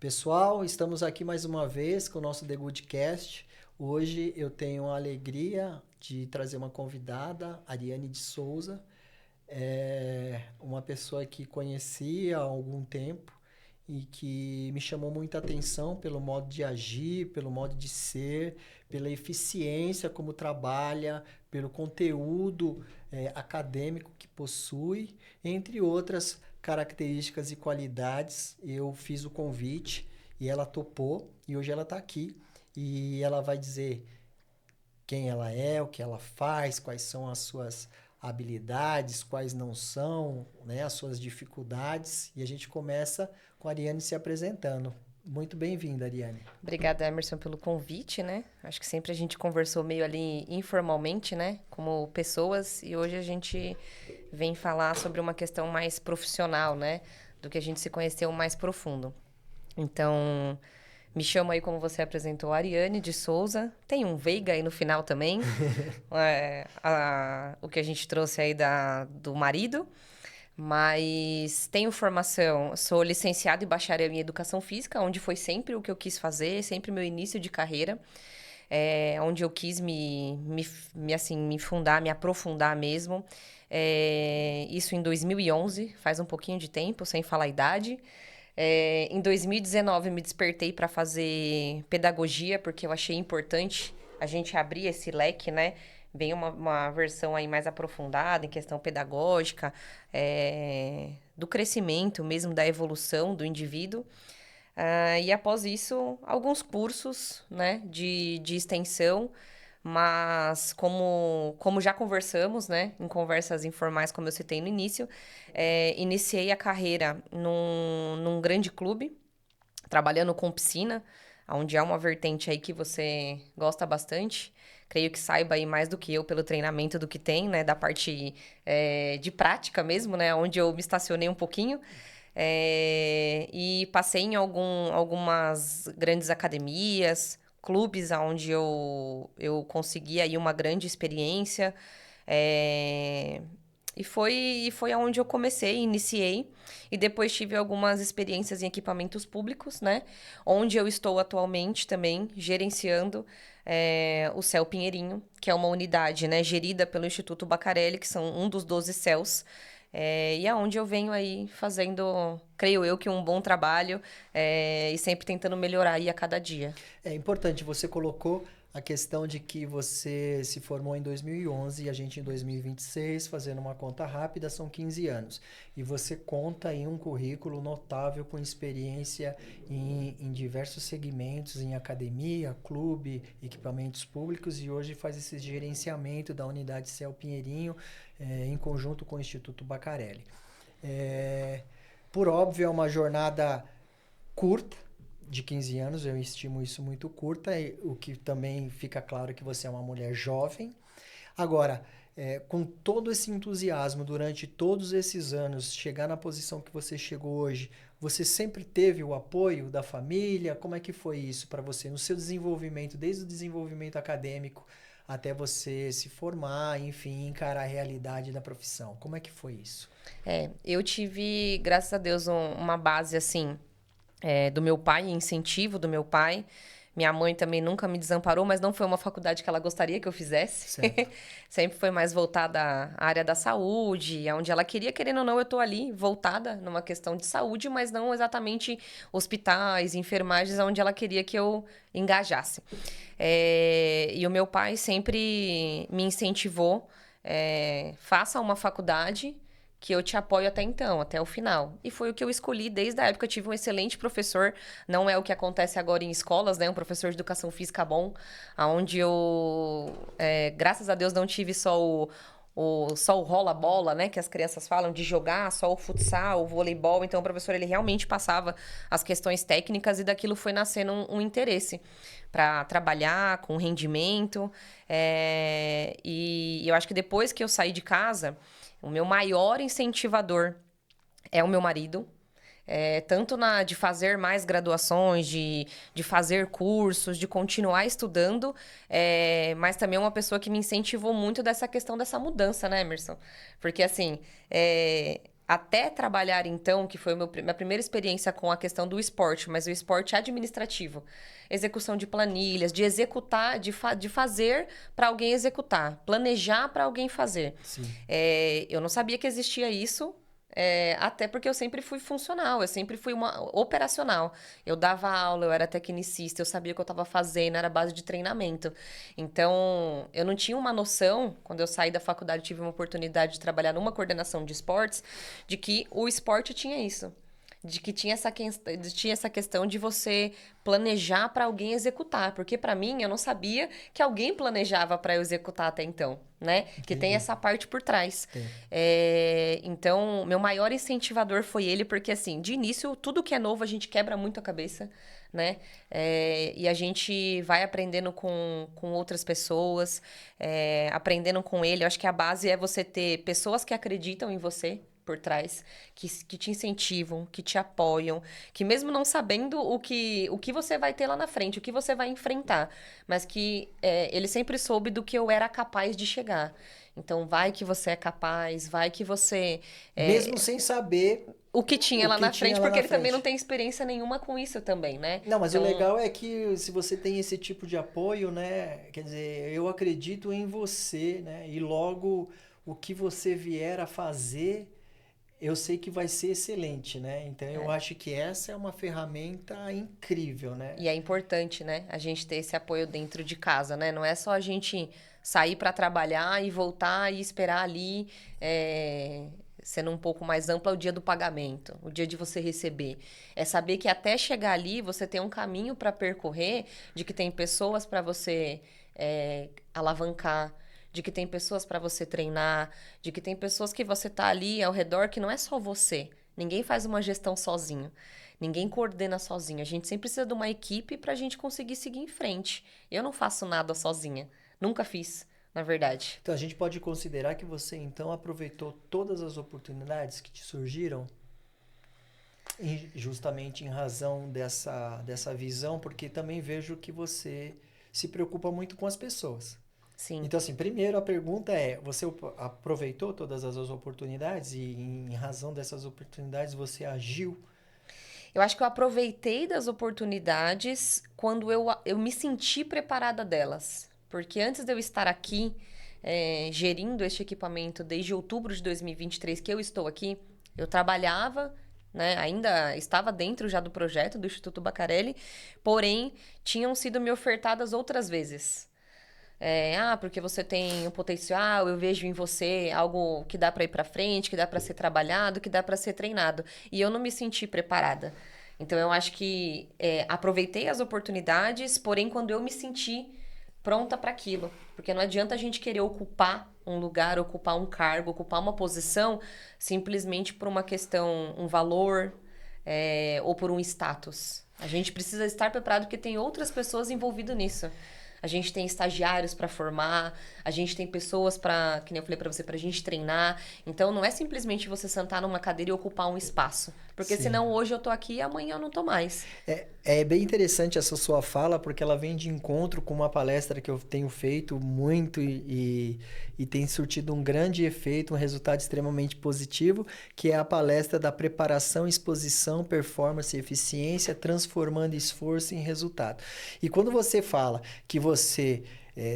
Pessoal, estamos aqui mais uma vez com o nosso The Goodcast. Hoje eu tenho a alegria de trazer uma convidada, Ariane de Souza. É uma pessoa que conheci há algum tempo e que me chamou muita atenção pelo modo de agir, pelo modo de ser, pela eficiência como trabalha, pelo conteúdo acadêmico que possui, entre outras características e qualidades. Eu fiz o convite e ela topou e hoje ela está aqui e ela vai dizer quem ela é, o que ela faz, quais são as suas habilidades, quais não são, né, as suas dificuldades. E a gente começa com a Ariane se apresentando. Muito bem-vinda, Ariane. Obrigada, Emerson, pelo convite, né? Acho que sempre a gente conversou meio ali informalmente, né? Como pessoas, e hoje a gente vem falar sobre uma questão mais profissional, né? Do que a gente se conheceu mais profundo. Então, me chamo aí, como você apresentou, Ariane de Souza. Tem um Veiga aí no final também. O que a gente trouxe aí do marido. Mas tenho formação, sou licenciada e bacharel em Educação Física, onde foi sempre o que eu quis fazer, sempre meu início de carreira, onde eu quis me fundar, me aprofundar mesmo. Isso em 2011, faz um pouquinho de tempo, sem falar a idade. Em 2019, me despertei para fazer pedagogia, porque eu achei importante a gente abrir esse leque, né? Bem uma versão aí mais aprofundada em questão pedagógica, do crescimento mesmo, da evolução do indivíduo. E após isso, alguns cursos, né, de extensão, mas como já conversamos, né, em conversas informais, como eu citei no início, iniciei a carreira num grande clube, trabalhando com piscina, onde é uma vertente aí que você gosta bastante. Creio que saiba aí mais do que eu pelo treinamento do que tem, né? Da parte de prática mesmo, né? Onde eu me estacionei um pouquinho. E passei em algumas grandes academias, clubes onde eu consegui aí uma grande experiência. É, e foi aonde eu comecei, iniciei. E depois tive algumas experiências em equipamentos públicos, né? Onde eu estou atualmente também gerenciando o CEL Pinheirinho, que é uma unidade, né, gerida pelo Instituto Bacarelli, que são um dos 12 CELs. E é onde eu venho aí fazendo, creio eu, que um bom trabalho e sempre tentando melhorar aí a cada dia. É importante, você colocou a questão de que você se formou em 2011 e a gente em 2026, fazendo uma conta rápida, são 15 anos. E você conta em um currículo notável com experiência em diversos segmentos, em academia, clube, equipamentos públicos e hoje faz esse gerenciamento da unidade CEL Pinheirinho em conjunto com o Instituto Bacarelli. É, por óbvio, é uma jornada curta, de 15 anos, eu estimo isso muito curta, e o que também fica claro que você é uma mulher jovem. Agora, com todo esse entusiasmo durante todos esses anos, chegar na posição que você chegou hoje, você sempre teve o apoio da família? Como é que foi isso para você no seu desenvolvimento, desde o desenvolvimento acadêmico até você se formar, enfim, encarar a realidade da profissão? Como é que foi isso? Eu tive, graças a Deus, uma base assim do meu pai, incentivo do meu pai. Minha mãe também nunca me desamparou, mas não foi uma faculdade que ela gostaria que eu fizesse. Certo. Sempre foi mais voltada à área da saúde, onde ela queria, querendo ou não, eu tô ali voltada numa questão de saúde, mas não exatamente hospitais, enfermagens, onde ela queria que eu engajasse. E o meu pai sempre me incentivou, faça uma faculdade que eu te apoio até então, até o final. E foi o que eu escolhi desde a época. Eu tive um excelente professor, não é o que acontece agora em escolas, né? Um professor de educação física bom, onde eu, graças a Deus, não tive só o rola-bola, né? Que as crianças falam, de jogar, só o futsal, o voleibol. Então, o professor, ele realmente passava as questões técnicas e daquilo foi nascendo um interesse para trabalhar com rendimento. E eu acho que depois que eu saí de casa, o meu maior incentivador é o meu marido. Tanto de fazer mais graduações, de fazer cursos, de continuar estudando, mas também é uma pessoa que me incentivou muito dessa questão dessa mudança, né, Emerson? Porque, assim, até trabalhar, então, que foi minha primeira experiência com a questão do esporte, mas o esporte administrativo. Execução de planilhas, de executar, de fazer para alguém executar, planejar para alguém fazer. Sim. Eu não sabia que existia isso. Até porque eu sempre fui funcional, eu sempre fui uma operacional. Eu dava aula, eu era tecnicista, eu sabia o que eu estava fazendo, era base de treinamento. Então, eu não tinha uma noção, quando eu saí da faculdade, tive uma oportunidade de trabalhar numa coordenação de esportes, de que o esporte tinha isso. De que tinha essa questão de você planejar para alguém executar. Porque, para mim, eu não sabia que alguém planejava para eu executar até então, né? Entendi. Que tem essa parte por trás. Tem. Então, meu maior incentivador foi ele, porque, assim, de início, tudo que é novo, a gente quebra muito a cabeça, né? E a gente vai aprendendo com outras pessoas, aprendendo com ele. Eu acho que a base é você ter pessoas que acreditam em você, por trás, que te incentivam, que te apoiam, que mesmo não sabendo o que você vai ter lá na frente, o que você vai enfrentar, mas que ele sempre soube do que eu era capaz de chegar. Então, vai que você é capaz, vai que você... Mesmo sem saber o que tinha lá na frente, lá porque na ele também frente. não tem experiência nenhuma com isso também, né? Não, mas Então, o legal é que se você tem esse tipo de apoio, né? Quer dizer, eu acredito em você, né? E logo o que você vier a fazer, eu sei que vai ser excelente, né? Então eu acho que essa é uma ferramenta incrível, né? E é importante, né? A gente ter esse apoio dentro de casa, né? Não é só a gente sair para trabalhar e voltar e esperar ali, sendo um pouco mais ampla, o dia do pagamento, o dia de você receber. É saber que até chegar ali você tem um caminho para percorrer, de que tem pessoas para você alavancar, de que tem pessoas para você treinar, de que tem pessoas que você tá ali ao redor que não é só você. Ninguém faz uma gestão sozinho. Ninguém coordena sozinho. A gente sempre precisa de uma equipe para a gente conseguir seguir em frente. Eu não faço nada sozinha. Nunca fiz, na verdade. Então a gente pode considerar que você então aproveitou todas as oportunidades que te surgiram justamente em razão dessa visão, porque também vejo que você se preocupa muito com as pessoas. Sim. Então, assim, primeiro a pergunta é, você aproveitou todas as oportunidades e em razão dessas oportunidades você agiu? Eu acho que eu aproveitei das oportunidades quando eu me senti preparada delas. Porque antes de eu estar aqui, gerindo este equipamento desde outubro de 2023 que eu estou aqui, eu trabalhava, né, ainda estava dentro já do projeto do Instituto Bacarelli, porém, tinham sido me ofertadas outras vezes. Porque você tem um potencial, eu vejo em você algo que dá para ir para frente, que dá para ser trabalhado, que dá para ser treinado. E eu não me senti preparada. Então, eu acho que aproveitei as oportunidades, porém, quando eu me senti pronta para aquilo. Porque não adianta a gente querer ocupar um lugar, ocupar um cargo, ocupar uma posição, simplesmente por uma questão, um valor, ou por um status. A gente precisa estar preparado porque tem outras pessoas envolvidas nisso. A gente tem estagiários para formar, a gente tem pessoas para, que nem eu falei para você, para a gente treinar. Então, não é simplesmente você sentar numa cadeira e ocupar um espaço. Porque Sim. senão hoje eu tô aqui e amanhã eu não tô mais. É bem interessante essa sua fala, porque ela vem de encontro com uma palestra que eu tenho feito muito e tem surtido um grande efeito, um resultado extremamente positivo, que é a palestra da preparação, exposição, performance e eficiência, transformando esforço em resultado. E quando você fala que você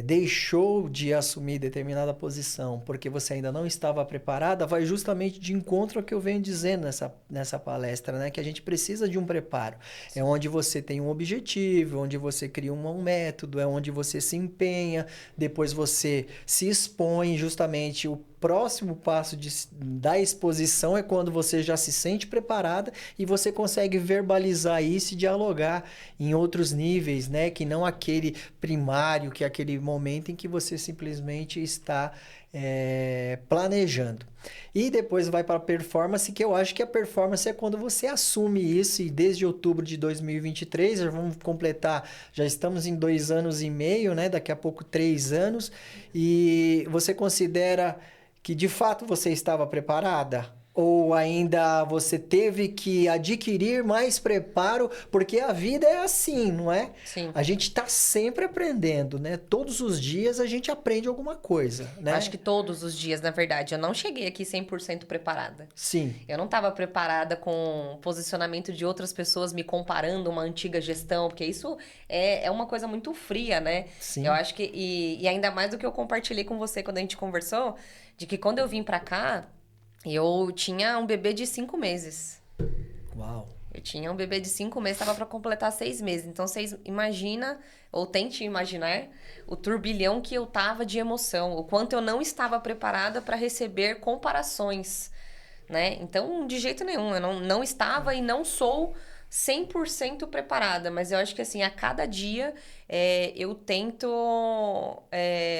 deixou de assumir determinada posição porque você ainda não estava preparada, vai justamente de encontro ao que eu venho dizendo nessa palestra, né? Que a gente precisa de um preparo. É onde você tem um objetivo, onde você cria um método, é onde você se empenha, depois você se expõe, justamente o próximo passo da exposição é quando você já se sente preparada e você consegue verbalizar isso e dialogar em outros níveis, né? Que não aquele primário, que é aquele momento em que você simplesmente está planejando. E depois vai para a performance, que eu acho que a performance é quando você assume isso, e desde outubro de 2023, já vamos completar, já estamos em 2 anos e meio, né? Daqui a pouco 3 anos, e você considera que de fato você estava preparada? Ou ainda você teve que adquirir mais preparo? Porque a vida é assim, não é? Sim. A gente está sempre aprendendo, né? Todos os dias a gente aprende alguma coisa, Acho né? que todos os dias, na verdade. Eu não cheguei aqui 100% preparada. Sim, Eu não estava preparada com o posicionamento de outras pessoas me comparando uma antiga gestão, porque isso é uma coisa muito fria, né? Eu sim. acho que, e ainda mais do que eu compartilhei com você quando a gente conversou, de que quando eu vim pra cá, eu tinha um bebê de 5 meses. Uau. Eu tinha um bebê de 5 meses, estava para completar 6 meses. Então, vocês imagina, ou tente imaginar, o turbilhão que eu tava de emoção, o quanto eu não estava preparada para receber comparações, né? Então, de jeito nenhum, eu não estava e não sou 100% preparada, mas eu acho que assim, a cada dia eu tento,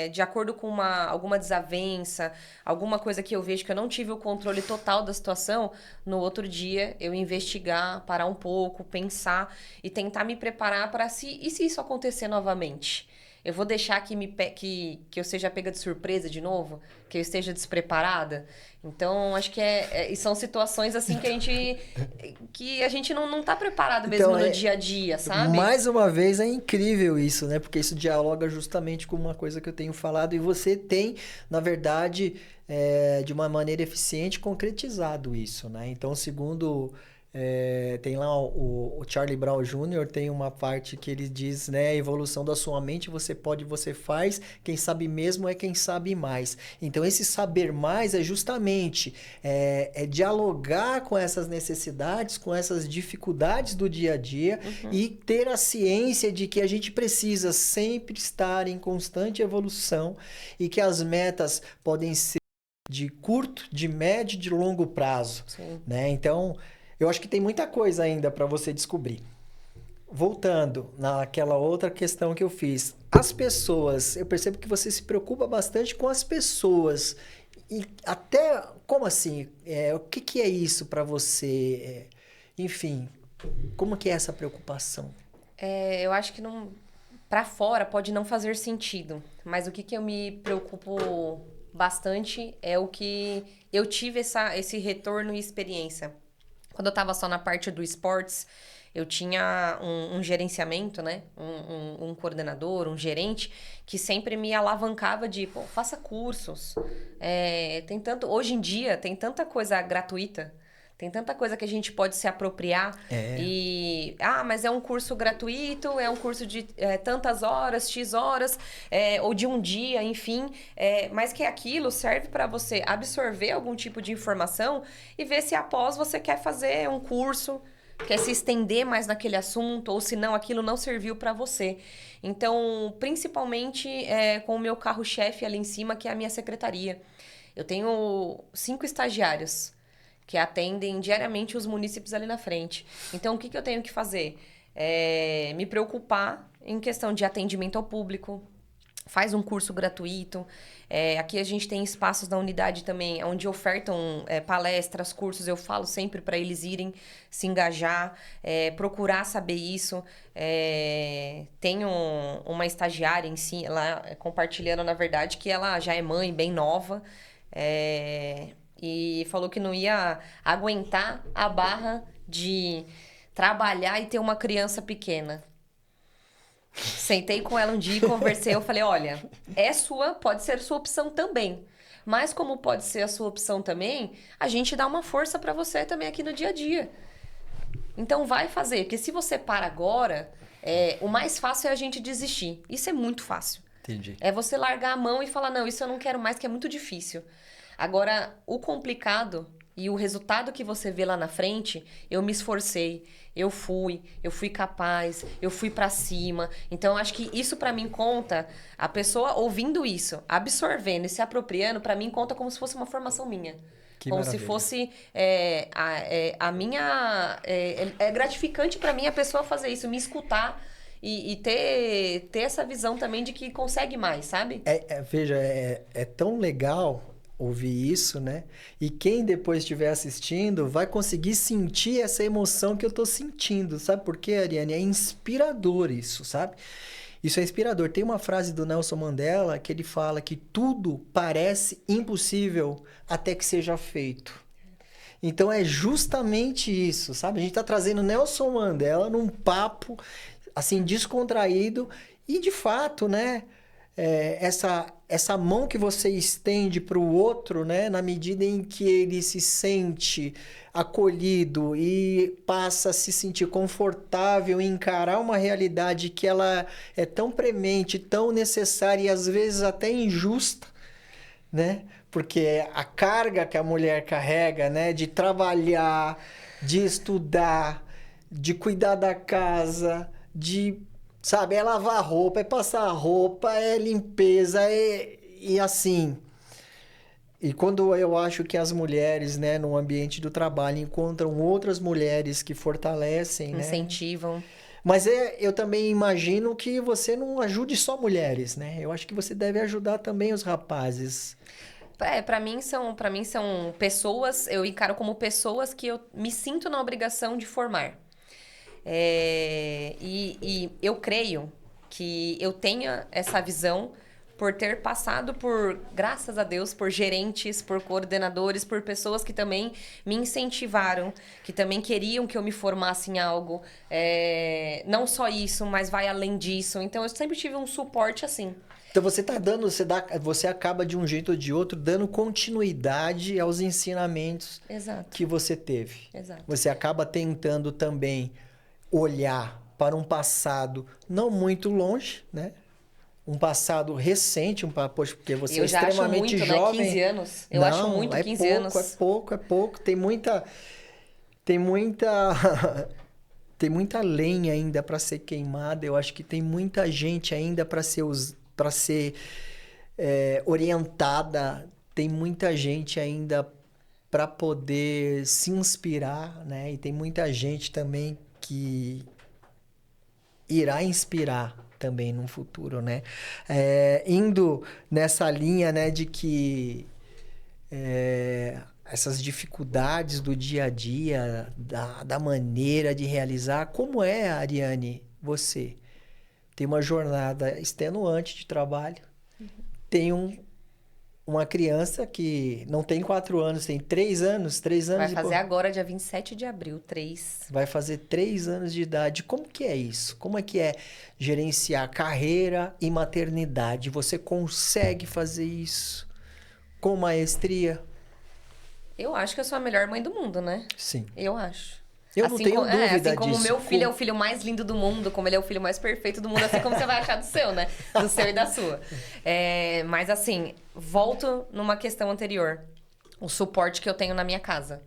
de acordo com alguma desavença, alguma coisa que eu vejo que eu não tive o controle total da situação, no outro dia eu investigar, parar um pouco, pensar e tentar me preparar para e se isso acontecer novamente? Eu vou deixar que eu seja pega de surpresa de novo? Que eu esteja despreparada? Então, acho que e são situações assim que a gente não tá preparado mesmo Então, no dia a dia, sabe? mais uma vez, é incrível isso, né? Porque isso dialoga justamente com uma coisa que eu tenho falado e você tem, na verdade, de uma maneira eficiente, concretizado isso, né? Então, segundo tem lá o Charlie Brown Jr., tem uma parte que ele diz, né? A evolução da sua mente, você pode, você faz, quem sabe mesmo é quem sabe mais. Então, esse saber mais é justamente dialogar com essas necessidades, com essas dificuldades do dia a dia e ter a ciência de que a gente precisa sempre estar em constante evolução e que as metas podem ser de curto, de médio e de longo prazo, Sim. né? Então, eu acho que tem muita coisa ainda para você descobrir. Voltando naquela outra questão que eu fiz, as pessoas, eu percebo que você se preocupa bastante com as pessoas. E até, como assim? O que é isso para você? Enfim, como que é essa preocupação? Eu acho que não, para fora pode não fazer sentido, mas o que eu me preocupo bastante é o que eu tive esse retorno e experiência. Quando eu tava só na parte do esportes, eu tinha um gerenciamento, né? Um coordenador, um gerente, que sempre me alavancava de, pô, faça cursos. Hoje em dia tem tanta coisa gratuita, tem tanta coisa que a gente pode se apropriar É, mas é um curso gratuito, é um curso de tantas horas, X horas, ou de um dia, enfim. Mas que aquilo serve para você absorver algum tipo de informação e ver se após você quer fazer um curso, quer se estender mais naquele assunto, ou se não, aquilo não serviu para você. Então, principalmente com o meu carro-chefe ali em cima, que é a minha secretaria. Eu tenho 5 estagiários que atendem diariamente os munícipes ali na frente. Então, o que eu tenho que fazer? Me preocupar em questão de atendimento ao público. Faz um curso gratuito. Aqui a gente tem espaços na unidade também, onde ofertam palestras, cursos. Eu falo sempre para eles irem se engajar, procurar saber isso. Tenho uma estagiária em si, lá compartilhando, na verdade, que ela já é mãe, bem nova. E falou que não ia aguentar a barra de trabalhar e ter uma criança pequena. Sentei com ela um dia e conversei. Eu falei: olha, pode ser sua opção também. Mas como pode ser a sua opção também, a gente dá uma força pra você também aqui no dia a dia. Então vai fazer, porque se você para agora, o mais fácil é a gente desistir. Isso é muito fácil. entendi. É você largar a mão e falar: não, isso eu não quero mais, que é muito difícil. Agora, o complicado e o resultado que você vê lá na frente, eu me esforcei, eu fui capaz, eu fui pra cima. Então, eu acho que isso pra mim conta, a pessoa ouvindo isso, absorvendo e se apropriando, pra mim conta como se fosse uma formação minha. Que Como se maravilha. fosse a minha. É gratificante pra mim a pessoa fazer isso, me escutar e ter essa visão também de que consegue mais, sabe? Veja, é tão legal ouvir isso, né? E quem depois estiver assistindo vai conseguir sentir essa emoção que eu tô sentindo. Sabe por quê, Ariane? É inspirador isso, sabe? Isso é inspirador. Tem uma frase do Nelson Mandela que ele fala que tudo parece impossível até que seja feito. Então é justamente isso, sabe? A gente tá trazendo Nelson Mandela num papo assim descontraído e de fato, né? Essa mão que você estende para o outro, né? Na medida em que ele se sente acolhido e passa a se sentir confortável em encarar uma realidade que ela é tão premente, tão necessária e às vezes até injusta, né? Porque a carga que a mulher carrega, né? De trabalhar, de estudar, de cuidar da casa, de, sabe, é lavar roupa, é passar roupa, é limpeza, e assim. E quando eu acho que as mulheres, né, no ambiente do trabalho encontram outras mulheres que fortalecem, né? Incentivam. Mas eu também imagino que você não ajude só mulheres, né? Eu acho que você deve ajudar também os rapazes. Para mim são pessoas, eu encaro como pessoas que eu me sinto na obrigação de formar. E eu creio que eu tenha essa visão por ter passado por, graças a Deus, por gerentes, por coordenadores, por pessoas que também me incentivaram, que também queriam que eu me formasse em algo. Não só isso, mas vai além disso. Então, eu sempre tive um suporte assim. Então você tá dando, você acaba de um jeito ou de outro dando continuidade aos ensinamentos Exato, que você teve. exato. Você acaba tentando também olhar para um passado não muito longe, né? Um passado recente, poxa, porque você é Eu já acho extremamente muito, né? jovem. 15 anos. Eu acho Não, muito é 15 pouco, é anos. pouco, é pouco. Tem muita tem muita lenha ainda para ser queimada. Eu acho que tem muita gente ainda para ser orientada. Tem muita gente ainda para poder se inspirar, né? E tem muita gente também que irá inspirar também no futuro, né? Indo nessa linha, né, de que essas dificuldades do dia a dia, da maneira de realizar, como é, Ariane, você tem uma jornada extenuante de trabalho, tem uma criança que não tem 4 anos, tem 3 anos, Vai e fazer agora, dia 27 de abril, 3. vai fazer 3 anos de idade. Como que é isso? Como é que é gerenciar carreira e maternidade? Você consegue fazer isso com maestria? Eu acho que eu sou a melhor mãe do mundo, né? Sim. Eu acho. Eu não tenho Assim dúvida como o disso. meu filho é o filho mais lindo do mundo, como ele é o filho mais perfeito do mundo, assim como você vai achar do seu, né? Do seu e da sua. Mas assim, volto numa questão anterior. O suporte que eu tenho na minha casa.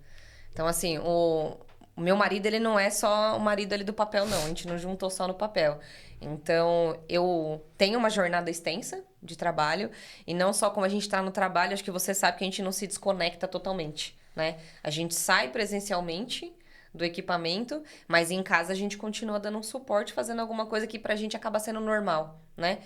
Então, assim, o meu marido, ele não é só o marido ali do papel, não. A gente não juntou só no papel. Então, eu tenho uma jornada extensa de trabalho. E não só como a gente tá no trabalho, acho que você sabe que a gente não se desconecta totalmente, né? A gente sai presencialmente do equipamento, mas em casa a gente continua dando um suporte, fazendo alguma coisa que pra gente acaba sendo normal, né?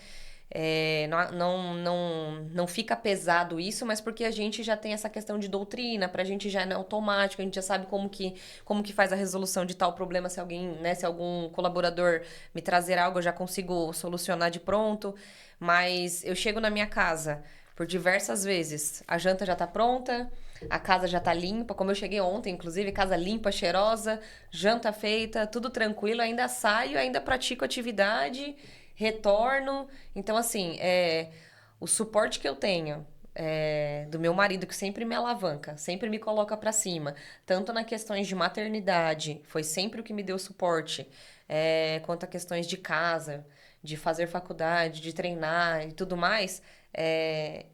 Não fica pesado isso, mas porque a gente já tem essa questão de doutrina, pra gente já é automático, a gente já sabe como que faz a resolução de tal problema, se alguém, né, se algum colaborador me trazer algo, eu já consigo solucionar de pronto. Mas eu chego na minha casa por diversas vezes, a janta já tá pronta, a casa já tá limpa, como eu cheguei ontem, inclusive, casa limpa, cheirosa, janta feita, tudo tranquilo, ainda saio, ainda pratico atividade, retorno. Então, assim, o suporte que eu tenho do meu marido, que sempre me alavanca, sempre me coloca pra cima, tanto nas questões de maternidade, foi sempre o que me deu suporte, quanto a questões de casa, de fazer faculdade, de treinar e tudo mais,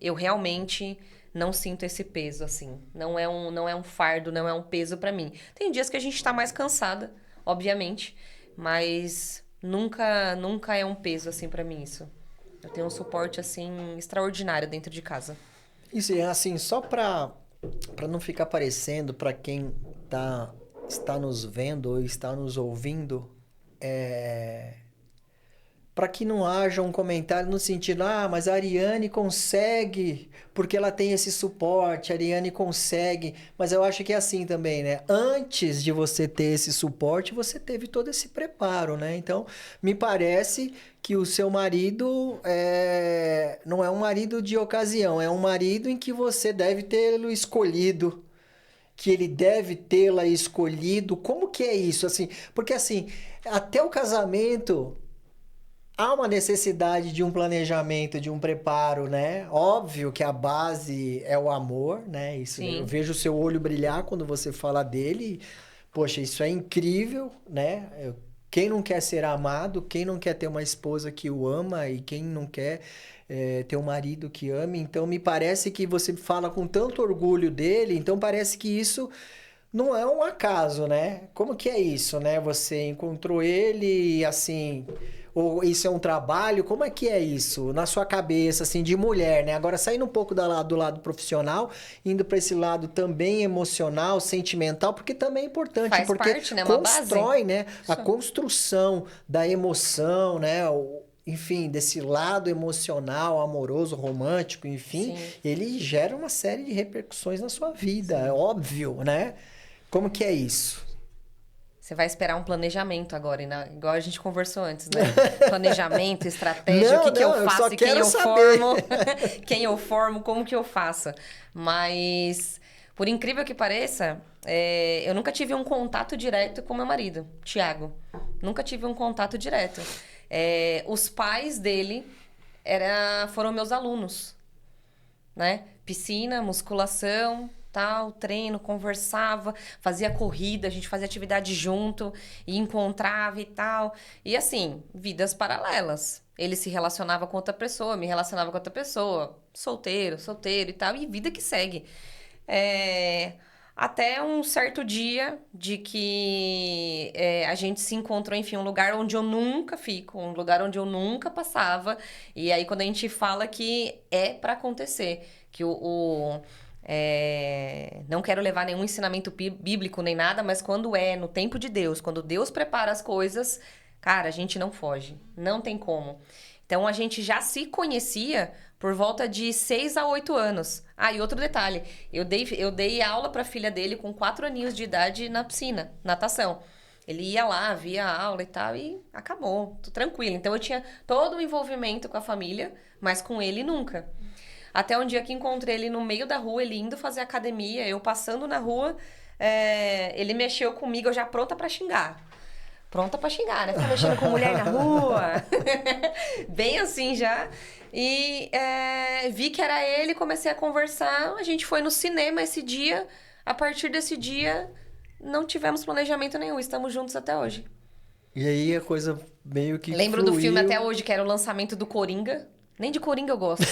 eu realmente não sinto esse peso, assim. Não é um fardo, não é um peso pra mim. Tem dias que a gente tá mais cansada, obviamente, mas nunca é um peso, assim, pra mim, isso. Eu tenho um suporte, assim, extraordinário dentro de casa. Isso é assim, só para não ficar parecendo para quem está nos vendo ou está nos ouvindo, para que não haja um comentário no sentido, mas a Ariane consegue, porque ela tem esse suporte, a Ariane consegue. Mas eu acho que é assim também, né? Antes de você ter esse suporte, você teve todo esse preparo, né? Então, me parece que o seu marido não é um marido de ocasião, é um marido em que você deve tê-lo escolhido, que ele deve tê-la escolhido? Como que é isso? Assim, porque assim, até o casamento há uma necessidade de um planejamento, de um preparo, né? Óbvio que a base é o amor, né? Isso, eu Sim. vejo o seu olho brilhar quando você fala dele. Poxa, isso é incrível, né? Quem não quer ser amado, quem não quer ter uma esposa que o ama e quem não quer ter um marido que ame. Então, me parece que você fala com tanto orgulho dele, então parece que isso não é um acaso, né? Como que é isso, né? Você encontrou ele e assim, ou isso é um trabalho? Como é que é isso na sua cabeça, assim, de mulher, né? Agora saindo um pouco do lado profissional, indo para esse lado também emocional, sentimental, porque também é importante, Faz porque parte, né? Uma base. constrói, né? A Isso. construção da emoção, né? Enfim, desse lado emocional, amoroso, romântico, enfim, Sim, ele gera uma série de repercussões na sua vida, é sim. óbvio, né? Como que é isso? Você vai esperar um planejamento agora, igual a gente conversou antes, né? Planejamento, estratégia, o Não, que que eu não, eu só faço e quem quero eu saber. formo, quem eu formo, como que eu faço. Mas, por incrível que pareça, eu nunca tive um contato direto com meu marido, Tiago. Nunca tive um contato direto. Os pais dele foram meus alunos, né? Piscina, musculação, tal, treino, conversava, fazia corrida, a gente fazia atividade junto, e encontrava e tal. E assim, vidas paralelas. Ele se relacionava com outra pessoa, me relacionava com outra pessoa, solteiro, solteiro e tal, e vida que segue. É, Até um certo dia de que a gente se encontrou, enfim, um lugar onde eu nunca fico, um lugar onde eu nunca passava. E aí, quando a gente fala que é pra acontecer, que não quero levar nenhum ensinamento bíblico nem nada, mas quando é no tempo de Deus, quando Deus prepara as coisas, cara, a gente não foge, não tem como. Então a gente já se conhecia por volta de 6 a 8 anos. Ah, e outro detalhe, eu dei aula para a filha dele com 4 aninhos de idade na piscina, natação. Ele ia lá, via a aula e tal, e acabou, tô tranquilo. Então eu tinha todo o envolvimento com a família, mas com ele nunca. Até um dia que encontrei ele no meio da rua, ele indo fazer academia, eu passando na rua, ele mexeu comigo, eu já pronta pra xingar. Pronta pra xingar, né? Ficar mexendo com mulher na rua. Bem assim já. E vi que era ele, comecei a conversar. A gente foi no cinema esse dia. A partir desse dia, não tivemos planejamento nenhum. Estamos juntos até hoje. E aí a coisa meio que Lembro do filme até fluiu. hoje, que era o lançamento do Coringa. Nem de Coringa eu gosto.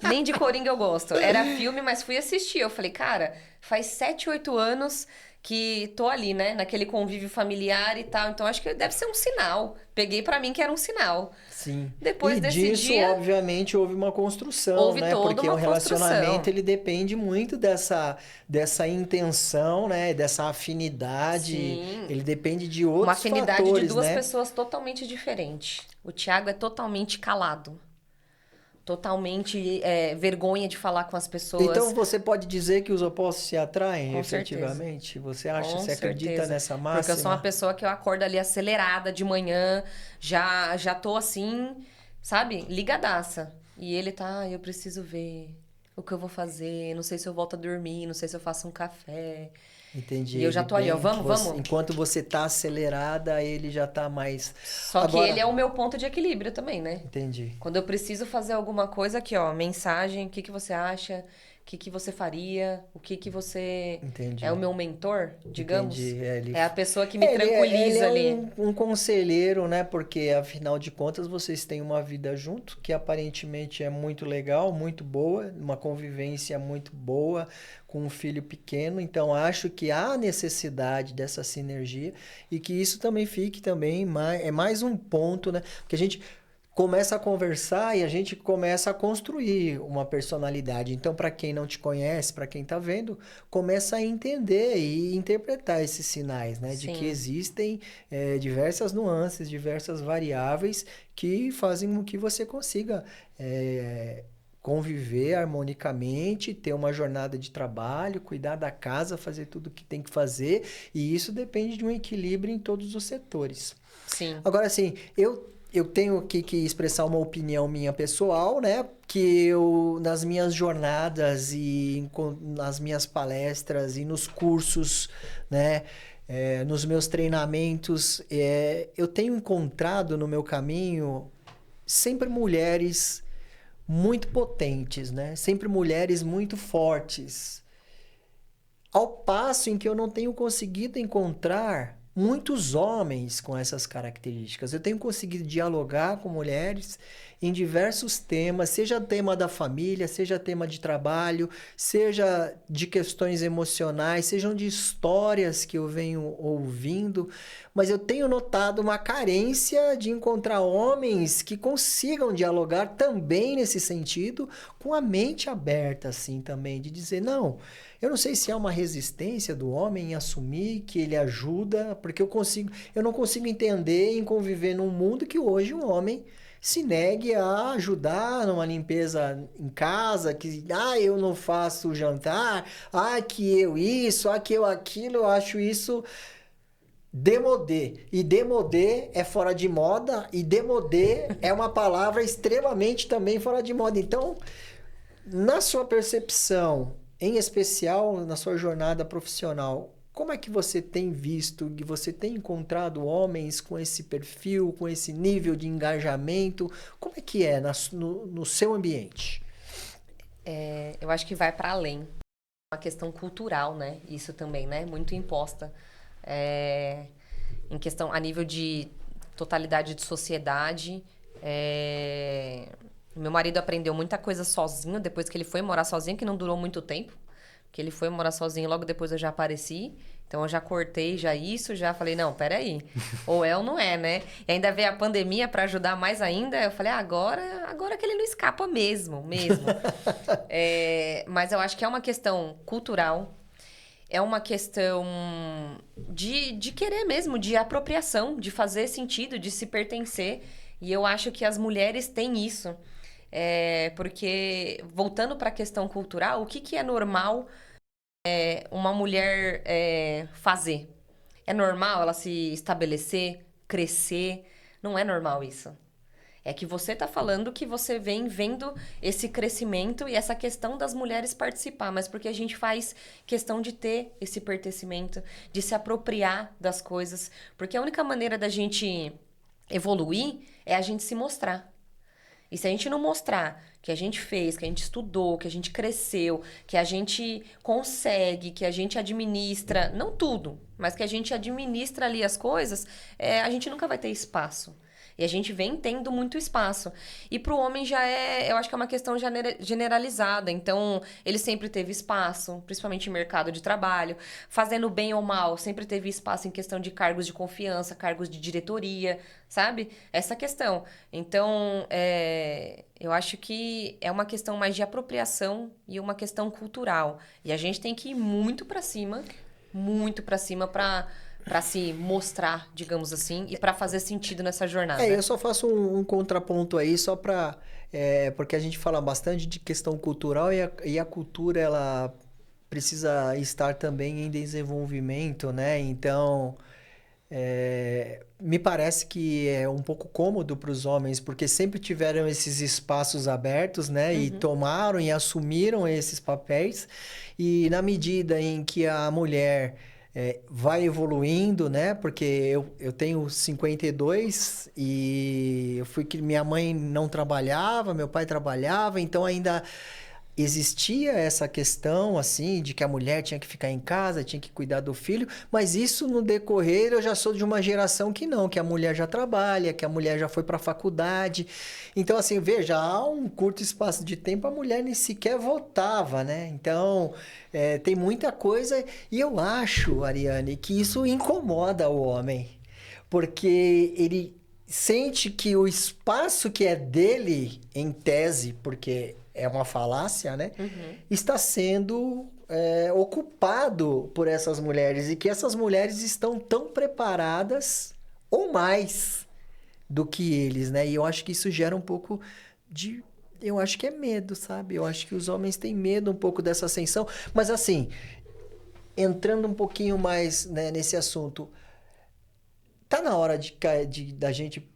Nem de Coringa eu gosto. Era filme, mas fui assistir. Eu falei, cara, faz 7, 8 anos que tô ali, né? Naquele convívio familiar e tal. Então acho que deve ser um sinal. Peguei pra mim que era um sinal. Sim. Depois E desse disso, dia, obviamente, houve uma construção, houve né? toda Porque o uma relacionamento, construção. ele depende muito dessa intenção, né? Dessa afinidade. Sim. Ele depende de Uma outros afinidade de fatores, duas né? pessoas totalmente diferentes. O Thiago é totalmente calado. Totalmente vergonha de falar com as Então pessoas. você pode dizer que os opostos se atraem Com certeza. efetivamente? Você acha, Com você acredita certeza. nessa Porque eu sou uma máxima? pessoa que eu acordo ali acelerada de manhã, já tô assim, sabe? Ligadaça. E ele tá, eu preciso ver o que eu vou fazer, não sei se eu volto a dormir, não sei se eu faço um café. Entendi. E eu já Ele tô ali, ó, bem que vamos, você, vamos. enquanto você tá acelerada, ele já tá mais. Só que ele Agora, é o meu ponto de equilíbrio também, né? entendi. Quando eu preciso fazer alguma coisa aqui, ó, mensagem, o que que você acha? O que que você faria? O que que você é o Entendi. meu mentor, digamos? Entendi. É a pessoa que me Ele tranquiliza é ali. um conselheiro, né? Porque afinal de contas vocês têm uma vida junto que aparentemente é muito legal, muito boa, uma convivência muito boa com um filho pequeno. Então acho que há necessidade dessa sinergia e que isso também fique também é mais um ponto, né? Porque a gente começa a conversar e a gente começa a construir uma personalidade. Então, para quem não te conhece, para quem está vendo, começa a entender e interpretar esses sinais, né? De que Sim. existem diversas nuances, diversas variáveis que fazem com que você consiga conviver harmonicamente, ter uma jornada de trabalho, cuidar da casa, fazer tudo o que tem que fazer. E isso depende de um equilíbrio em todos os setores. Sim. Agora, assim, eu tenho que expressar uma opinião minha pessoal, né? Que eu, nas minhas jornadas e nas minhas palestras e nos cursos, né? Nos meus treinamentos, eu tenho encontrado no meu caminho sempre mulheres muito potentes, né? Sempre mulheres muito fortes. Ao passo em que eu não tenho conseguido encontrar muitos homens com essas características. Eu tenho conseguido dialogar com mulheres em diversos temas, seja tema da família, seja tema de trabalho, seja de questões emocionais, sejam de histórias que eu venho ouvindo, mas eu tenho notado uma carência de encontrar homens que consigam dialogar também nesse sentido, com a mente aberta assim também, de dizer, não, eu não sei se há uma resistência do homem em assumir que ele ajuda, porque eu não consigo entender em conviver num mundo que hoje um homem se negue a ajudar numa limpeza em casa, que eu não faço jantar, que eu isso, que eu aquilo, eu acho isso demodê. E demodê é fora de moda, e demodê é uma palavra extremamente também fora de moda. Então, na sua percepção, em especial na sua jornada profissional, como é que você tem visto e você tem encontrado homens com esse perfil, com esse nível de engajamento? Como é que é no seu ambiente? Eu acho que vai para além. Uma questão cultural, né? Isso também, né? Muito imposta. Em questão, a nível de totalidade de sociedade. Meu marido aprendeu muita coisa sozinho, depois que ele foi morar sozinho, que não durou muito tempo. Que ele foi morar sozinho, logo depois eu já apareci. Então eu já cortei já falei, não, peraí. Ou é ou não é, né? E ainda veio a pandemia para ajudar mais ainda. Eu falei, agora que ele não escapa mesmo. Mas eu acho que é uma questão cultural, é uma questão de querer mesmo, de apropriação, de fazer sentido, de se pertencer. E eu acho que as mulheres têm isso. Porque, voltando para a questão cultural, o que é normal uma mulher fazer? É normal ela se estabelecer, crescer? Não é normal isso. É que você tá falando que você vem vendo esse crescimento e essa questão das mulheres participar, mas porque a gente faz questão de ter esse pertencimento, de se apropriar das coisas, porque a única maneira da gente evoluir é a gente se mostrar. E se a gente não mostrar que a gente fez, que a gente estudou, que a gente cresceu, que a gente consegue, que a gente administra, não tudo, mas que a gente administra ali as coisas, a gente nunca vai ter espaço. E a gente vem tendo muito espaço. E para o homem eu acho que é uma questão generalizada. Então, ele sempre teve espaço, principalmente em mercado de trabalho. Fazendo bem ou mal, sempre teve espaço em questão de cargos de confiança, cargos de diretoria, sabe? Essa questão. Então, eu acho que é uma questão mais de apropriação e uma questão cultural. E a gente tem que ir muito para cima para se mostrar, digamos assim, e para fazer sentido nessa jornada. Eu só faço um contraponto aí, só para... porque a gente fala bastante de questão cultural e a cultura, ela precisa estar também em desenvolvimento, né? Então, me parece que é um pouco cômodo para os homens, porque sempre tiveram esses espaços abertos, né? E tomaram e assumiram esses papéis. E na medida em que a mulher vai evoluindo, né? Porque eu tenho 52 e eu fui que minha mãe não trabalhava, meu pai trabalhava, então ainda existia essa questão, assim, de que a mulher tinha que ficar em casa, tinha que cuidar do filho, mas isso no decorrer eu já sou de uma geração que não, que a mulher já trabalha, que a mulher já foi para a faculdade. Então, assim, veja, há um curto espaço de tempo a mulher nem sequer votava, né? Então, tem muita coisa e eu acho, Ariane, que isso incomoda o homem, porque ele sente que o espaço que é dele, em tese, porque é uma falácia, né? Está sendo ocupado por essas mulheres e que essas mulheres estão tão preparadas ou mais do que eles, né? E eu acho que isso gera um pouco de... Eu acho que é medo, sabe? Eu acho que os homens têm medo um pouco dessa ascensão. Mas assim, entrando um pouquinho mais, né, nesse assunto, tá na hora da gente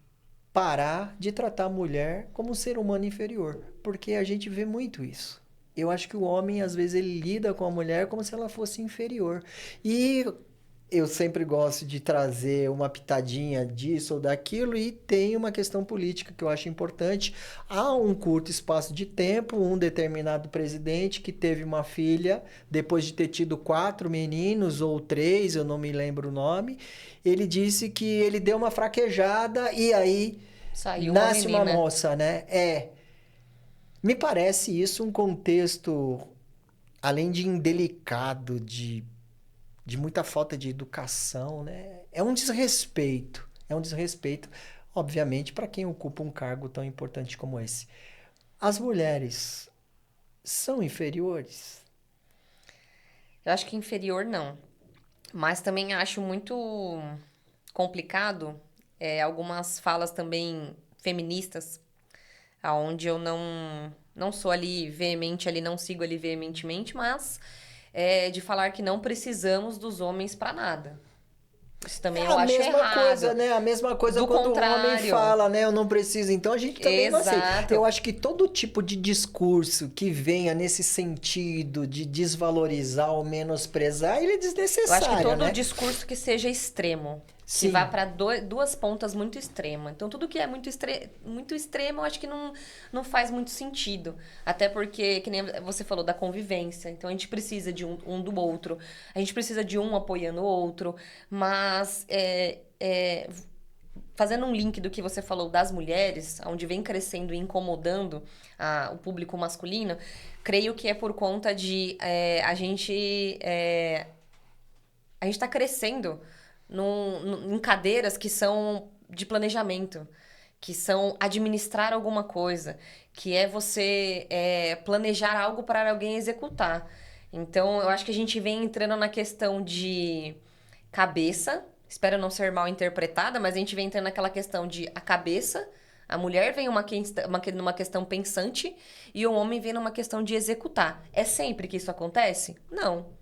parar de tratar a mulher como um ser humano inferior, porque a gente vê muito isso. Eu acho que o homem, às vezes, ele lida com a mulher como se ela fosse inferior. E eu sempre gosto de trazer uma pitadinha disso ou daquilo, e tem uma questão política que eu acho importante. Há um curto espaço de tempo, um determinado presidente que teve uma filha, depois de ter tido 4 meninos ou 3, eu não me lembro o nome, ele disse que ele deu uma fraquejada e aí Saiu uma nasce uma menina. moça, né? Me parece isso um contexto, além de indelicado, de muita falta de educação, né? É um desrespeito. É um desrespeito, obviamente, para quem ocupa um cargo tão importante como esse. As mulheres são inferiores? Eu acho que inferior não. Mas também acho muito complicado algumas falas também feministas, aonde eu não sou ali veemente, ali não sigo ali veementemente, mas de falar que não precisamos dos homens para nada. Isso É também eu a acho mesma coisa, errado. né? A mesma coisa Do quando o homem contrário. fala, né? Eu não preciso. Então a gente também não aceita. Exato. Eu acho que todo tipo de discurso que venha nesse sentido de desvalorizar ou menosprezar, ele é Eu acho que desnecessário, todo né? discurso que seja extremo, que vá Sim. para duas pontas muito extremas. Então, tudo que é muito extremo, eu acho que não faz muito sentido. Até porque, que nem você falou, da convivência. Então, a gente precisa de um do outro. A gente precisa de um apoiando o outro. Mas, fazendo um link do que você falou das mulheres, onde vem crescendo e incomodando o público masculino, creio que é por conta de a gente está crescendo em cadeiras que são de planejamento, que são administrar alguma coisa, que é você planejar algo para alguém executar. Então, eu acho que a gente vem entrando na questão de cabeça, espero não ser mal interpretada, mas a gente vem entrando naquela questão de a cabeça. A mulher vem numa questão pensante e o homem vem numa questão de executar. É sempre que isso acontece? Não.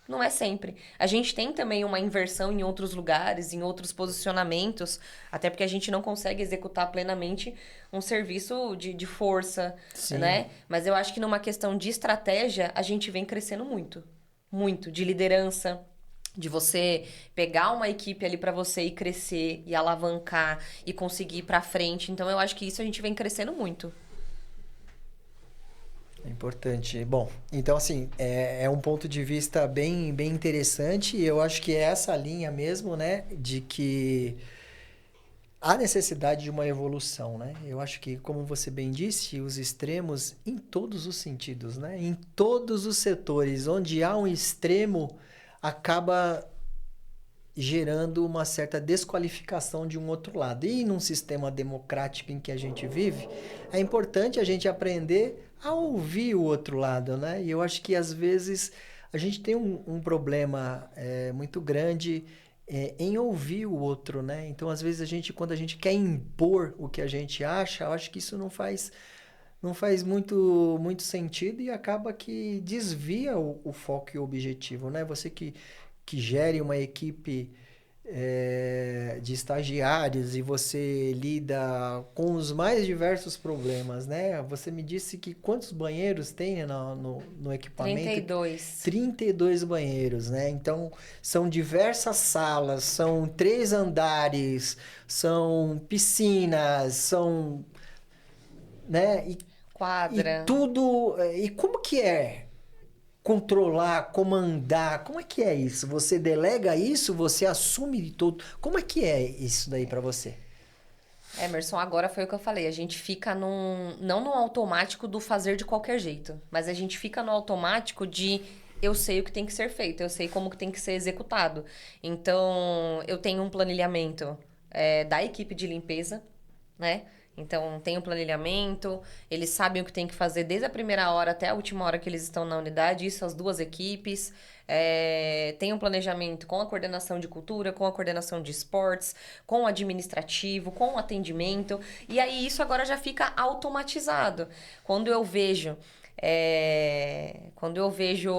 Não é sempre. A gente tem também uma inversão em outros lugares, em outros posicionamentos, até porque a gente não consegue executar plenamente um serviço de força, Sim. né? Mas eu acho que numa questão de estratégia, a gente vem crescendo muito. Muito. De liderança, de você pegar uma equipe ali para você e crescer, e alavancar, e conseguir ir pra frente. Então eu acho que isso a gente vem crescendo muito. É importante. Bom, então assim, é um ponto de vista bem interessante, e eu acho que é essa linha mesmo, né, de que há necessidade de uma evolução, né? Eu acho que, como você bem disse, os extremos em todos os sentidos, né? Em todos os setores, onde há um extremo, acaba gerando uma certa desqualificação de um outro lado. E num sistema democrático em que a gente vive, é importante a gente aprender a ouvir o outro lado, né? E eu acho que às vezes a gente tem um problema muito grande em ouvir o outro, né? Então, às vezes, quando a gente quer impor o que a gente acha, eu acho que isso não faz muito sentido e acaba que desvia o foco e o objetivo, né? Você que gere uma equipe de estagiários e você lida com os mais diversos problemas, né? Você me disse que quantos banheiros tem no Trinta e equipamento? dois. 32 banheiros, né? Então, são diversas salas, são 3 andares, são piscinas, né? E Quadra. tudo. E como que é controlar, comandar? Como é que é isso? Você delega isso? Você assume tudo? Como é que é isso daí pra você? Emerson, agora foi o que eu falei. A gente fica não no automático do fazer de qualquer jeito, mas a gente fica no automático de eu sei o que tem que ser feito, eu sei como que tem que ser executado. Então, eu tenho um planilhamento da equipe de limpeza, né? Então, tem o planilhamento, eles sabem o que tem que fazer desde a primeira hora até a última hora que eles estão na unidade, isso as duas equipes. Tem um planejamento com a coordenação de cultura, com a coordenação de esportes, com o administrativo, com o atendimento. E aí, isso agora já fica automatizado. Quando eu vejo Quando eu vejo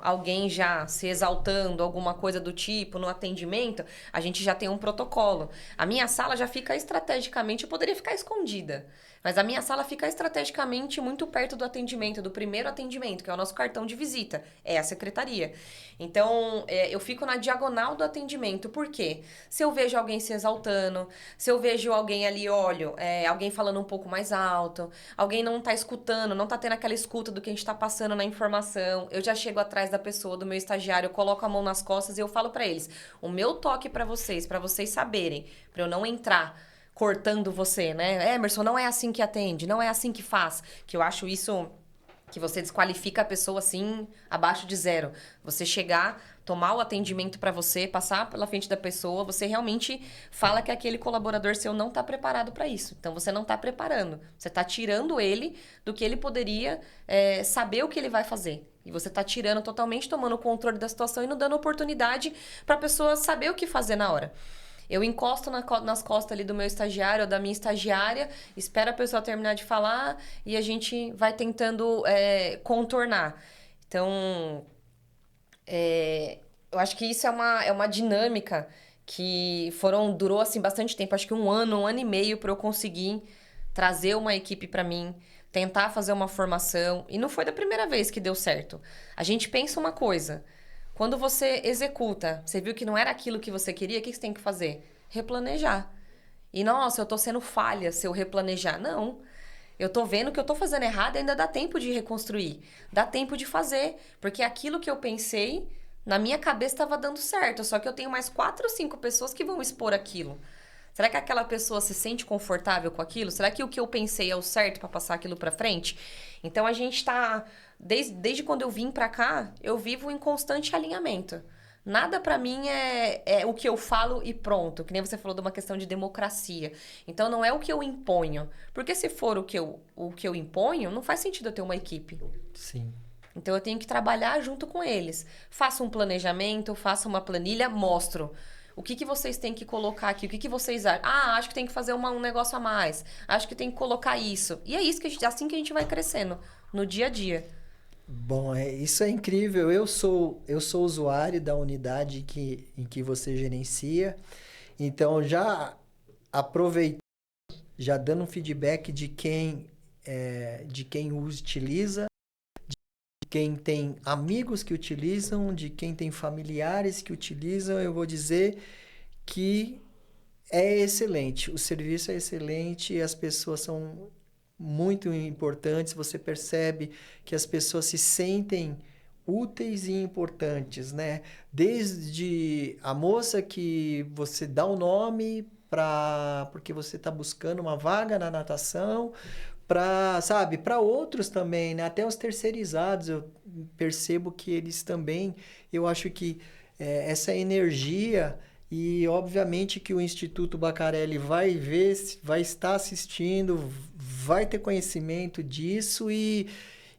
alguém já se exaltando, alguma coisa do tipo, no atendimento, a gente já tem um protocolo. A minha sala já fica estrategicamente, eu poderia ficar escondida, mas a minha sala fica estrategicamente muito perto do atendimento, do primeiro atendimento, que é o nosso cartão de visita, é a secretaria. Então, eu fico na diagonal do atendimento. Por quê? Se eu vejo alguém se exaltando, se eu vejo alguém ali, olho, alguém falando um pouco mais alto, alguém não tá escutando, não tá tendo aquela escuta do que a gente tá passando na informação, eu já chego atrás da pessoa, do meu estagiário, eu coloco a mão nas costas e eu falo pra eles, o meu toque pra vocês saberem, pra eu não entrar cortando você, né? Emerson, não é assim que atende, não é assim que faz, que eu acho isso que você desqualifica a pessoa assim, abaixo de zero. Você chegar, tomar o atendimento para você, passar pela frente da pessoa, você realmente fala que aquele colaborador seu não está preparado para isso. Então você não está preparando. Você está tirando ele do que ele poderia saber o que ele vai fazer. E você está tirando totalmente, tomando o controle da situação e não dando oportunidade para a pessoa saber o que fazer na hora. Eu encosto nas costas ali do meu estagiário ou da minha estagiária, espero a pessoa terminar de falar e a gente vai tentando contornar. Então, eu acho que isso é uma dinâmica que durou assim bastante tempo, acho que um ano e meio para eu conseguir trazer uma equipe para mim, tentar fazer uma formação. E não foi da primeira vez que deu certo. A gente pensa uma coisa. Quando você executa, você viu que não era aquilo que você queria, o que você tem que fazer? Replanejar. E, nossa, eu tô sendo falha se eu replanejar. Não. Eu tô vendo que eu tô fazendo errado e ainda dá tempo de reconstruir. Dá tempo de fazer. Porque aquilo que eu pensei, na minha cabeça estava dando certo. Só que eu tenho mais 4 ou 5 pessoas que vão expor aquilo. Será que aquela pessoa se sente confortável com aquilo? Será que o que eu pensei é o certo para passar aquilo para frente? Então a gente tá desde quando eu vim para cá, eu vivo em constante alinhamento. Nada para mim é o que eu falo e pronto, que nem você falou de uma questão de democracia. Então não é o que eu imponho, porque se for o que eu imponho, não faz sentido eu ter uma equipe. Sim. Então eu tenho que trabalhar junto com eles. Faço um planejamento, faço uma planilha, mostro. O que vocês têm que colocar aqui? O que vocês acham? Ah, acho que tem que fazer um negócio a mais. Acho que tem que colocar isso. E é isso assim que a gente vai crescendo no dia a dia. Bom, isso é incrível. Eu sou usuário da unidade em que você gerencia. Então, já aproveitando, já dando um feedback de quem o utiliza, de quem tem amigos que utilizam, de quem tem familiares que utilizam, eu vou dizer que é excelente. O serviço é excelente, as pessoas são muito importantes. Você percebe que as pessoas se sentem úteis e importantes, né? Desde a moça que você dá o nome porque você está buscando uma vaga na natação, para outros também, né? Até os terceirizados, eu percebo que eles também, eu acho que essa energia e obviamente que o Instituto Bacarelli vai ver, vai estar assistindo, vai ter conhecimento disso e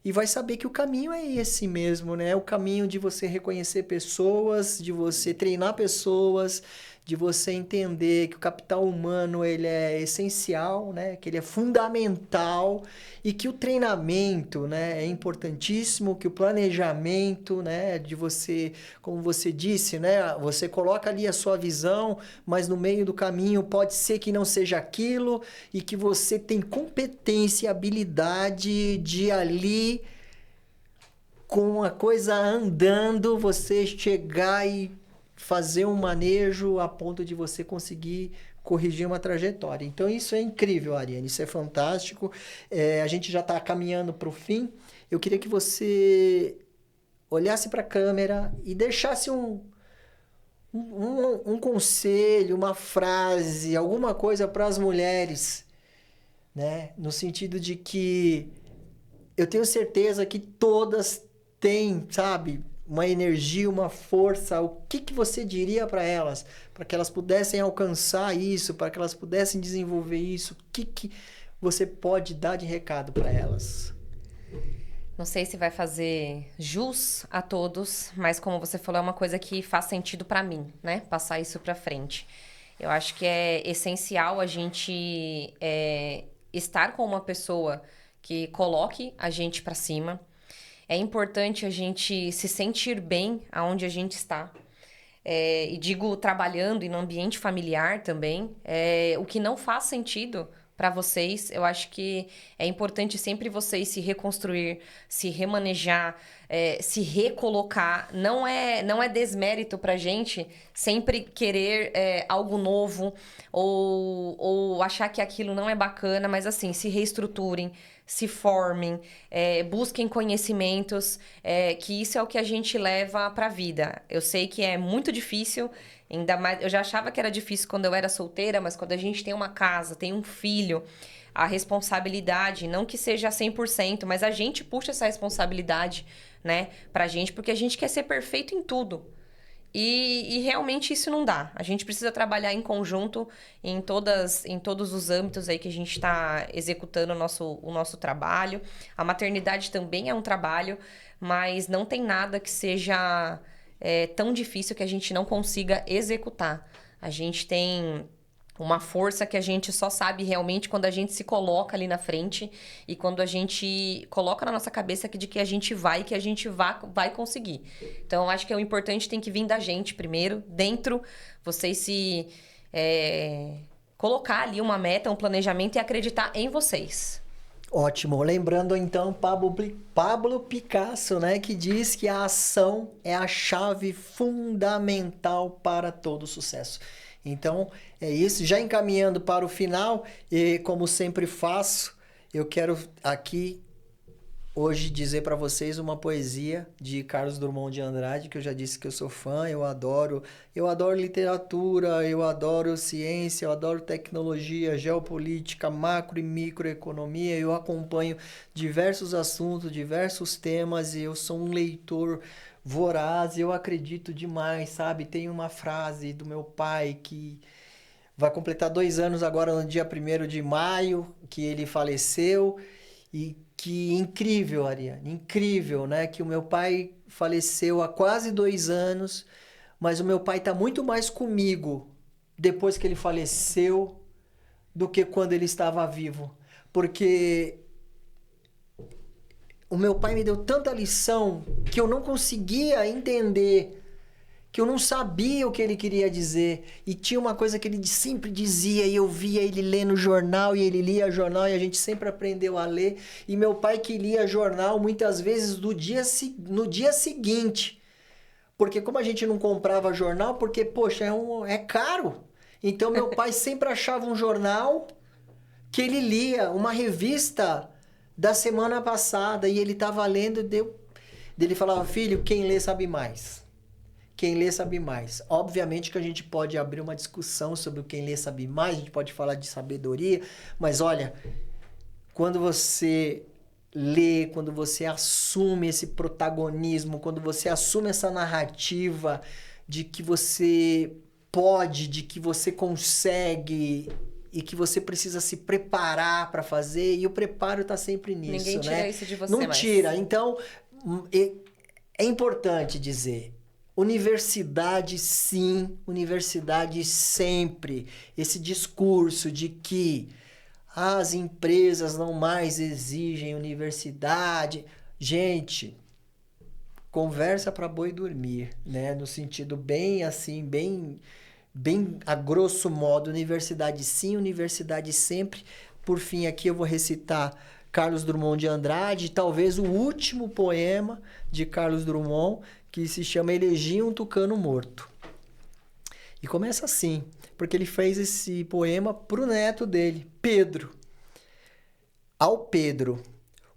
vai saber que o caminho é esse mesmo, né? O caminho de você reconhecer pessoas, de você treinar pessoas, de você entender que o capital humano ele é essencial, né? Que ele é fundamental e que o treinamento, né, é importantíssimo, que o planejamento, né, de você, como você disse, né, você coloca ali a sua visão, mas no meio do caminho pode ser que não seja aquilo e que você tem competência e habilidade de ali com a coisa andando, você chegar e fazer um manejo a ponto de você conseguir corrigir uma trajetória. Então, isso é incrível, Ariane, isso é fantástico. A gente já está caminhando para o fim. Eu queria que você olhasse para a câmera e deixasse um conselho, uma frase, alguma coisa para as mulheres, né? No sentido de que eu tenho certeza que todas têm, sabe, uma energia, uma força. O que você diria para elas? Para que elas pudessem alcançar isso, para que elas pudessem desenvolver isso? O que você pode dar de recado para elas? Não sei se vai fazer jus a todos, mas como você falou, é uma coisa que faz sentido para mim, né? Passar isso para frente. Eu acho que é essencial a gente estar com uma pessoa que coloque a gente para cima. É importante a gente se sentir bem aonde a gente está. E digo trabalhando e no ambiente familiar também. O que não faz sentido para vocês, eu acho que é importante sempre vocês se reconstruir, se remanejar, se recolocar. Não é desmérito pra gente sempre querer algo novo ou achar que aquilo não é bacana, mas assim, se reestruturem, se formem, busquem conhecimentos, que isso é o que a gente leva para a vida. Eu sei que é muito difícil, ainda mais. Eu já achava que era difícil quando eu era solteira, mas quando a gente tem uma casa, tem um filho, a responsabilidade, não que seja 100%, mas a gente puxa essa responsabilidade, né, pra gente, porque a gente quer ser perfeito em tudo. E realmente isso não dá. A gente precisa trabalhar em conjunto em todos os âmbitos aí que a gente está executando o nosso trabalho. A maternidade também é um trabalho, mas não tem nada que seja tão difícil que a gente não consiga executar. A gente tem uma força que a gente só sabe realmente quando a gente se coloca ali na frente e quando a gente coloca na nossa cabeça de que a gente vai, que a gente vai conseguir. Então, eu acho que o importante tem que vir da gente primeiro, dentro, vocês se colocar ali uma meta, um planejamento e acreditar em vocês. Ótimo. Lembrando então Pablo Picasso, né, que diz que a ação é a chave fundamental para todo sucesso. Então, é isso. Já encaminhando para o final, e como sempre faço, eu quero aqui hoje dizer para vocês uma poesia de Carlos Drummond de Andrade, que eu já disse que eu sou fã, eu adoro literatura, eu adoro ciência, eu adoro tecnologia, geopolítica, macro e microeconomia, eu acompanho diversos assuntos, diversos temas, e eu sou um leitor voraz, eu acredito demais, sabe? Tem uma frase do meu pai que vai completar 2 anos agora no dia 1º de maio, que ele faleceu, e que incrível, Ariane, incrível, né? Que o meu pai faleceu há quase 2 anos, mas o meu pai está muito mais comigo depois que ele faleceu do que quando ele estava vivo. Porque o meu pai me deu tanta lição que eu não conseguia entender, que eu não sabia o que ele queria dizer. E tinha uma coisa que ele sempre dizia, e eu via ele ler no jornal, e ele lia jornal, e a gente sempre aprendeu a ler. E meu pai que lia jornal muitas vezes no dia seguinte. Porque como a gente não comprava jornal, porque, poxa, é caro. Então meu pai sempre achava um jornal que ele lia, uma revista da semana passada, e ele estava lendo, ele falava, filho, quem lê sabe mais. Quem lê sabe mais. Obviamente que a gente pode abrir uma discussão sobre o quem lê sabe mais, a gente pode falar de sabedoria, mas olha, quando você lê, quando você assume esse protagonismo, quando você assume essa narrativa de que você pode, de que você consegue e que você precisa se preparar para fazer, e o preparo está sempre nisso, Ninguém tira né? isso de você Não mais. tira. Então, é importante dizer, universidade sim, universidade sempre. Esse discurso de que as empresas não mais exigem universidade. Gente, conversa para boi dormir, né? No sentido bem assim, bem a grosso modo, universidade sim, universidade sempre. Por fim, aqui eu vou recitar Carlos Drummond de Andrade, talvez o último poema de Carlos Drummond, que se chama Elegia um Tucano Morto. E começa assim, porque ele fez esse poema pro neto dele, Pedro. Ao Pedro,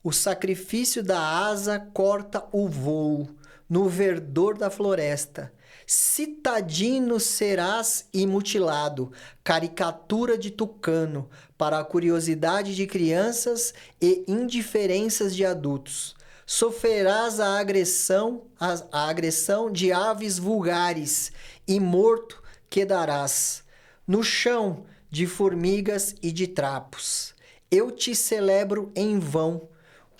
o sacrifício da asa corta o voo no verdor da floresta. Citadino serás e mutilado, caricatura de tucano, para a curiosidade de crianças e indiferenças de adultos. Sofrerás a agressão de aves vulgares, e morto quedarás no chão de formigas e de trapos. Eu te celebro em vão,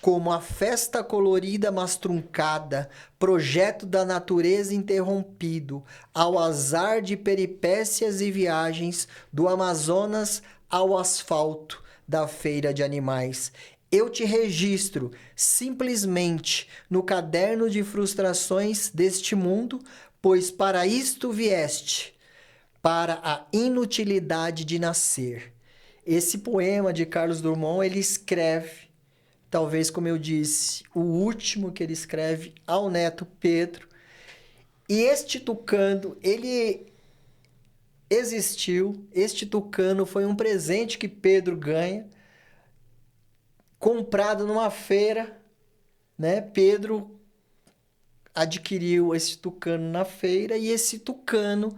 como a festa colorida mas truncada, projeto da natureza interrompido, ao azar de peripécias e viagens, do Amazonas ao asfalto da feira de animais. Eu te registro simplesmente no caderno de frustrações deste mundo, pois para isto vieste, para a inutilidade de nascer. Esse poema de Carlos Drummond, ele escreve, talvez como eu disse, o último que ele escreve ao neto Pedro. E este tucano, ele existiu, este tucano foi um presente que Pedro ganha, comprado numa feira, né? Pedro adquiriu esse tucano na feira e esse tucano,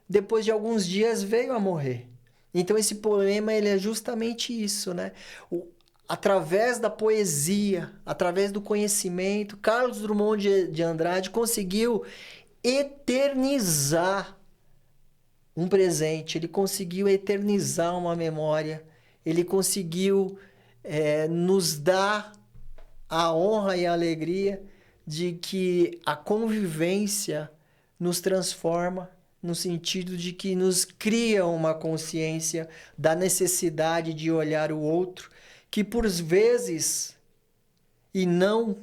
depois de alguns dias, veio a morrer. Então esse poema, ele é justamente isso, né? Através da poesia, através do conhecimento, Carlos Drummond de Andrade conseguiu eternizar um presente, ele conseguiu eternizar uma memória, ele conseguiu nos dar a honra e a alegria de que a convivência nos transforma, no sentido de que nos cria uma consciência da necessidade de olhar o outro, que por vezes, e não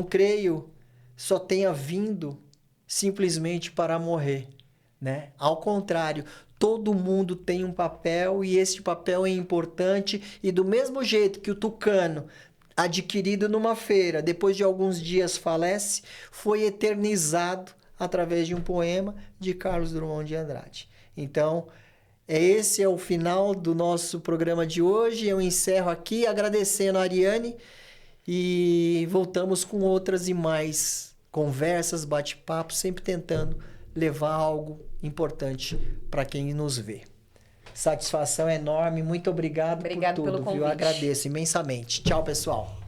creio, só tenha vindo simplesmente para morrer, né? Ao contrário, todo mundo tem um papel e esse papel é importante, e do mesmo jeito que o tucano, adquirido numa feira, depois de alguns dias falece, foi eternizado através de um poema de Carlos Drummond de Andrade. Então, esse é o final do nosso programa de hoje. Eu encerro aqui agradecendo a Ariane e voltamos com outras e mais conversas, bate-papos, sempre tentando levar algo importante para quem nos vê. Satisfação enorme, muito obrigado por tudo, pelo convite. Viu? Agradeço imensamente. Tchau, pessoal.